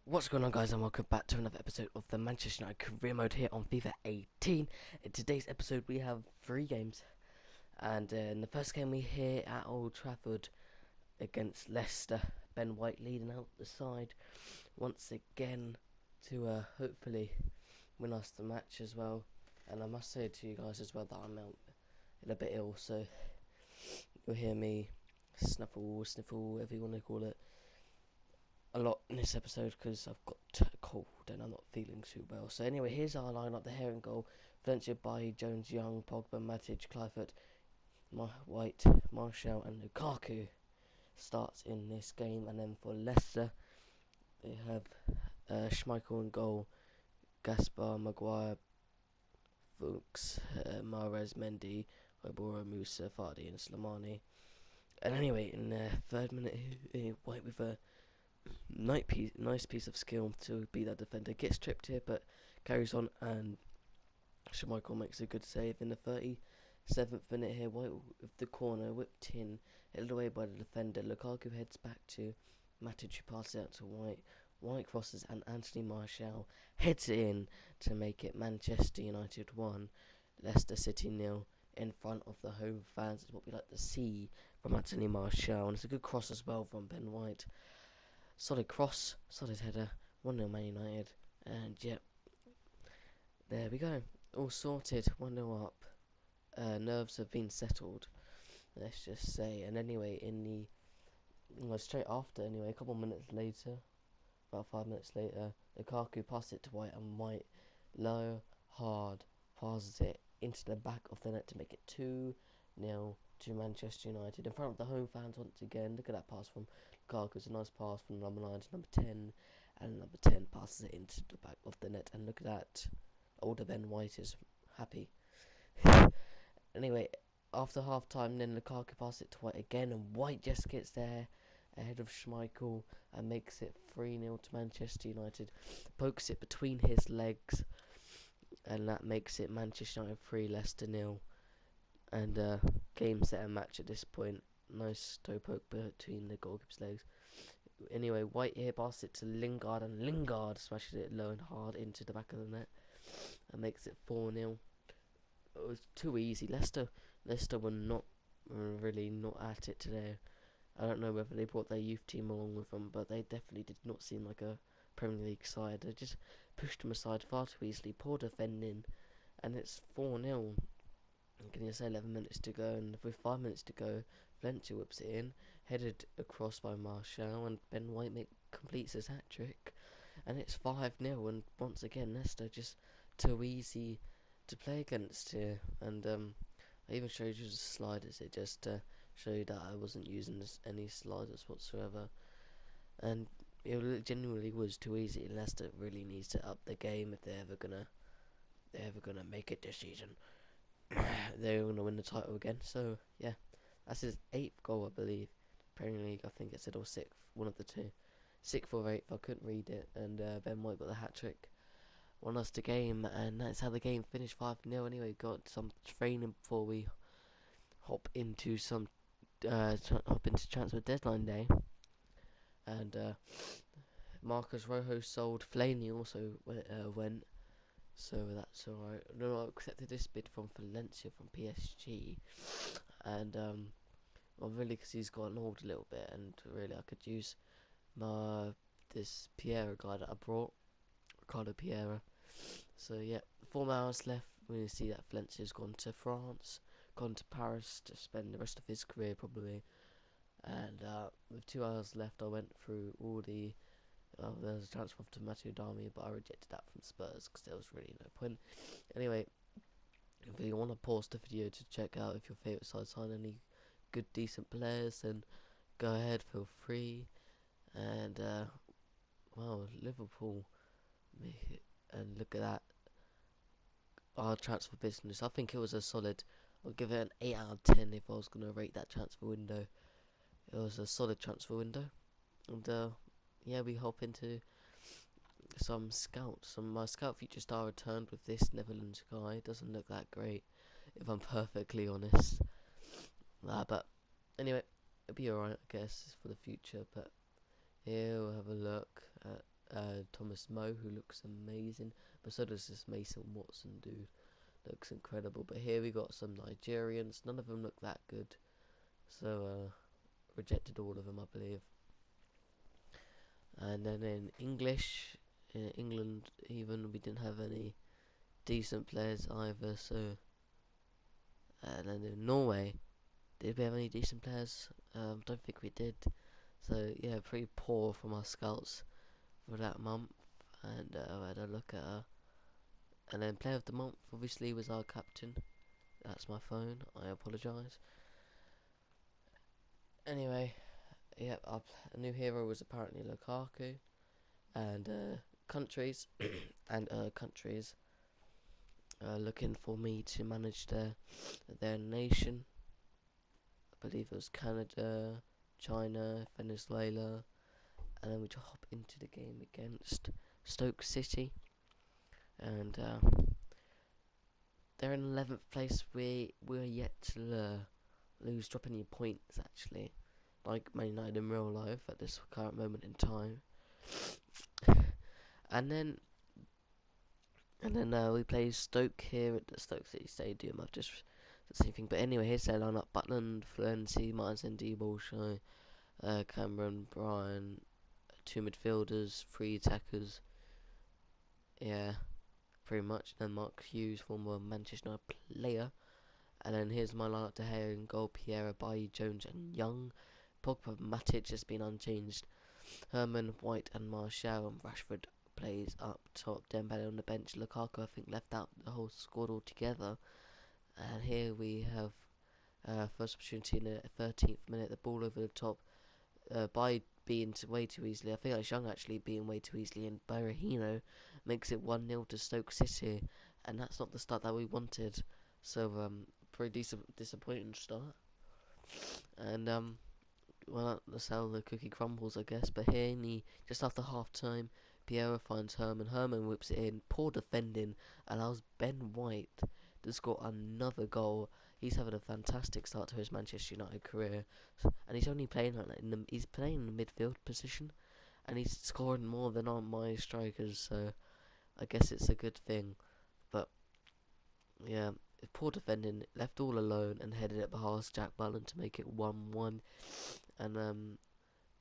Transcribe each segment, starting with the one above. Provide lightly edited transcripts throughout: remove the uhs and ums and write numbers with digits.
What's going on, guys, and welcome back to another episode of the Manchester United career mode here on FIFA 18. In today's episode we have 3 games, and in the first game we here at Old Trafford against Leicester, Ben White leading out the side once again to hopefully win us the match as well. And I must say to you guys as well that I'm out a bit ill, so you'll hear me sniffle, whatever you want to call it, a lot in this episode because I've got a cold and I'm not feeling too well. So anyway, here's our lineup: the Hare and goal, Valencia, Bailly, Jones, Young, Pogba, Matic, Clifford, White, Martial and Lukaku starts in this game. And then for Leicester, they have Schmeichel in goal, Gaspar, Maguire, Fuchs, Mahrez, Mendy, Ibora, Musa, Vardy and Slimani. And anyway, in the 3rd minute, White with a nice piece of skill to beat that defender, gets tripped here but carries on, and Schmeichel makes a good save in the 37th minute here. White with the corner, whipped in, held away by the defender. Lukaku heads back to Matic, who passes out to White. White crosses and Anthony Martial heads it in to make it Manchester United 1, Leicester City 0 in front of the home fans. Is what we like to see from Anthony Martial, and it's a good cross as well from Ben White. Solid cross, solid header, 1-0 Man United, and yep, there we go, all sorted, 1-0 up. Nerves have been settled, let's just say. And anyway, in the straight after, anyway, a couple minutes later, about 5 minutes later, Lukaku passes it to White, and White, low, hard, passes it into the back of the net to make it 2-0 to Manchester United in front of the home fans once again. Look at that pass from Lukaku. It's a nice pass from number 9 to number 10, and number 10 passes it into the back of the net. And look at that, older Ben White is happy. Anyway, after half time, then Lukaku passes it to White again, and White just gets there ahead of Schmeichel and makes it 3-0 to Manchester United. Pokes it between his legs, and that makes it Manchester United 3, Leicester 0. And game, set and match at this point. Nice toe poke between the goalkeeper's legs. Anyway, White here passes it to Lingard, and Lingard smashes it low and hard into the back of the net and makes it 4-0. It was too easy. Leicester were not really not at it today. I don't know whether they brought their youth team along with them, but they definitely did not seem like a Premier League side. They just pushed them aside far too easily, poor defending, and it's 4-0. Can you say 11 minutes to go, and with 5 minutes to go, Valencia whips it in, headed across by Martial, and Ben White completes his hat-trick, and it's 5-0, and once again, Leicester just too easy to play against here. And I even showed you the sliders. It just showed that I wasn't using any sliders whatsoever, and it genuinely was too easy. Leicester really needs to up the game if they're ever gonna make it this season. They're going to win the title again. So yeah, that's his 8th goal, I believe. Premier League, I think it said, or 6th, one of the two, 6th or 8th. I couldn't read it. And Ben White got the hat trick, won us the game, and that's how the game finished 5-0. Anyway, got some training before we hop into transfer deadline day. And Marcus Rojo sold. Fellaini also went. So that's alright. No, I accepted this bid from Valencia from PSG, and well, really, because he's gotten old a little bit, and really I could use this Piera guy that I brought, Ricardo Piera. So yeah, 4 hours left. We see that Valencia's gone to France, gone to Paris to spend the rest of his career probably, and with 2 hours left, I went through all the. There was a transfer to Matthew Darmy, but I rejected that from Spurs because there was really no point. Anyway, if you want to pause the video to check out if your favourite side signed any good, decent players, then go ahead, feel free. And, well, Liverpool, and look at that, our transfer business. I think it was a solid, I'll give it an 8 out of 10 if I was going to rate that transfer window. It was a solid transfer window. And, yeah, we hop into some scouts. My scout feature star returned with this Netherlands guy. Doesn't look that great, if I'm perfectly honest. But anyway, it'll be alright, I guess, for the future. But here we'll have a look at Thomas Moe, who looks amazing, but so does this Mason Watson dude. Looks incredible. But here we got some Nigerians. None of them look that good, so rejected all of them, I believe. And then in English, in England, even we didn't have any decent players either. So, and then in Norway, did we have any decent players? Don't think we did. So yeah, pretty poor from our scouts for that month. And I had a look at her. And then player of the month obviously was our captain. That's my phone. I apologise. Anyway, yep, our new hero was apparently Lukaku. And countries and countries looking for me to manage their nation. I believe it was Canada, China, Venezuela, and then we just hop into the game against Stoke City, and they're in 11th place. We're yet to lose, drop any points actually, like Man United in real life at this current moment in time. and then we play Stoke here at the Stoke City Stadium. I've just the same thing, but anyway, here's their lineup: Butland, Florenzi, Martin, Bolshoi, Cameron, Bryan, two midfielders, three attackers. Yeah, pretty much. Then Mark Hughes, former Manchester United player. And then here's my lineup: De Gea in goal, Pierre, Bailly, Jones, and Young. Pogba, Matic has been unchanged. Herman, White, and Martial, and Rashford plays up top. Dembele on the bench. Lukaku, I think, left out the whole squad altogether. And here we have first opportunity in the 13th minute. The ball over the top by being way too easily. I think it's Young actually being way too easily, and Berahino makes it 1-0 to Stoke City, and that's not the start that we wanted. So pretty disappointing start. And well, that's how the cookie crumbles, I guess. But here, just after half time, Piero finds Herman. Herman whips it in. Poor defending allows Ben White to score another goal. He's having a fantastic start to his Manchester United career, and he's only playing he's playing in the midfield position, and he's scoring more than on my strikers. So I guess it's a good thing. But yeah, poor defending, left all alone and headed it past Jack Ballan to make it 1-1. And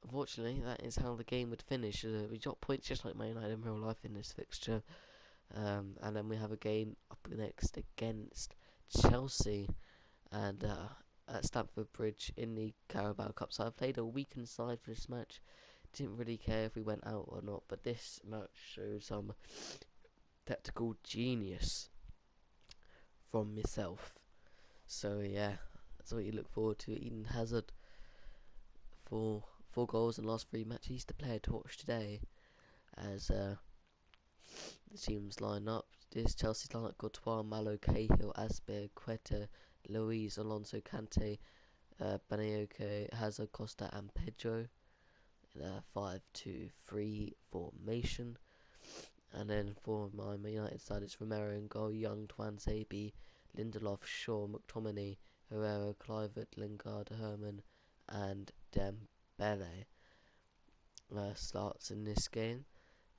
unfortunately, that is how the game would finish. We got points just like Man United in real life in this fixture. And then we have a game up next against Chelsea, and at Stamford Bridge in the Carabao Cup. So I played a weakened side for this match. Didn't really care if we went out or not, but this match showed some tactical genius from myself. So yeah, that's what you look forward to. Eden Hazard for 4 goals in the last 3 matches. He's the player to watch today, as the teams line up. This Chelsea's lineup: Courtois, Malo, Cahill, Asper, Quetta, Luis, Alonso, Kante, Banayoke, Hazard, Costa, and Pedro in a 5-2-3 formation. And then for my United side, it's Romero in goal, Young, Twanzebe, Lindelof, Shaw, McTominay, Herrera, Kluivert, Lingard, Herman, and Dembele starts in this game.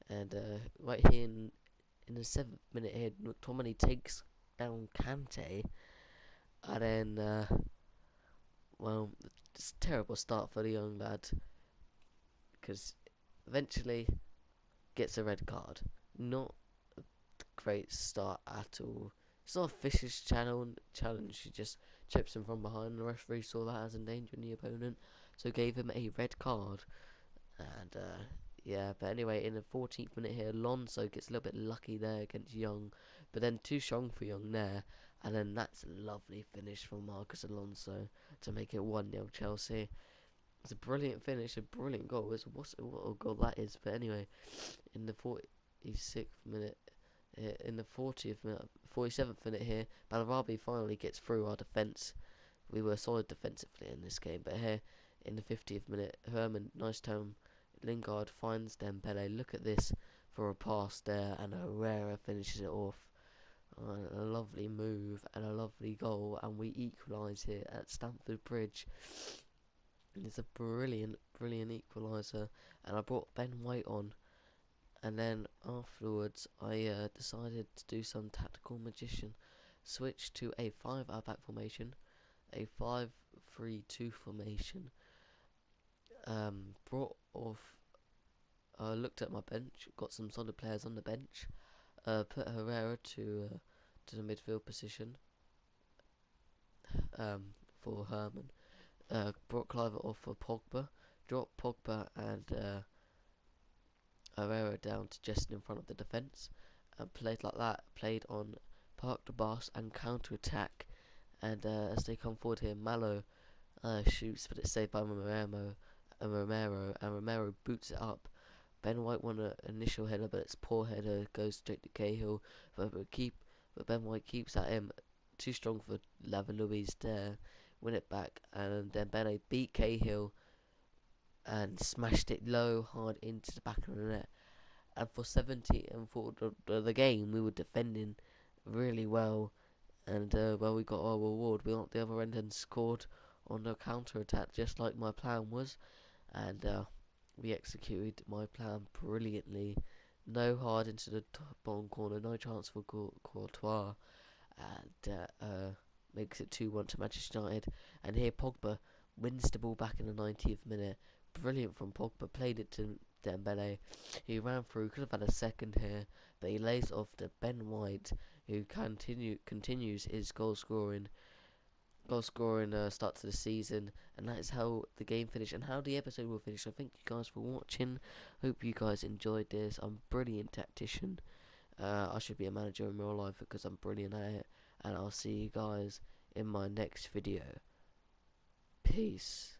And right here in the 7th minute here, McTominay takes down Kante, and then well, it's a terrible start for the young lad, because eventually gets a red card. Not a great start at all. It's not a vicious challenge. He just chips him from behind. The referee saw that as endangering the opponent, so gave him a red card. And yeah, but anyway, in the 14th minute here, Alonso gets a little bit lucky there against Young, but then too strong for Young there. And then that's a lovely finish from Marcus Alonso to make it 1-0 Chelsea. It's a brilliant finish, a brilliant goal. What a goal that is. But anyway, in the 46th minute, in the 40th minute, 47th minute here, Balarabi finally gets through our defence. We were solid defensively in this game, but here in the 50th minute, Herman, nice turn. Lingard finds Dembele. Look at this for a pass there, and Herrera finishes it off. A lovely move and a lovely goal, and we equalise here at Stamford Bridge. And it's a brilliant equaliser, and I brought Ben White on And then afterwards, I decided to do some tactical magician, switch to a 5 out back formation, a 5-3-2 formation. Brought off. Looked at my bench, got some solid players on the bench. Put Herrera to the midfield position. For Herman. Brought Cliver off for Pogba. Dropped Pogba and Herrera down to just in front of the defence, and played like that. Played on park the bus and counter attack. And as they come forward here, Malo shoots, but it's saved by Romero boots it up. Ben White won an initial header, but it's poor header, goes straight to Cahill. But Ben White keeps at him, too strong for Lavalois there. Win it back, and then Bene beat Cahill and smashed it low, hard into the back of the net. And for 70 and for the game, we were defending really well, and well, we got our reward. We went up the other end and scored on the counter attack, just like my plan was, and we executed my plan brilliantly. No hard into the bottom corner, no chance for Courtois, and makes it 2-1 to Manchester United. And here Pogba wins the ball back in the 90th minute. Brilliant from Pogba, played it to Dembele. He ran through, could have had a second here, but he lays off to Ben White, who continues his goal scoring start to the season, and that is how the game finished and how the episode will finish. So thank you guys for watching. Hope you guys enjoyed this. I'm a brilliant tactician. I should be a manager in real life because I'm brilliant at it, and I'll see you guys in my next video. Peace.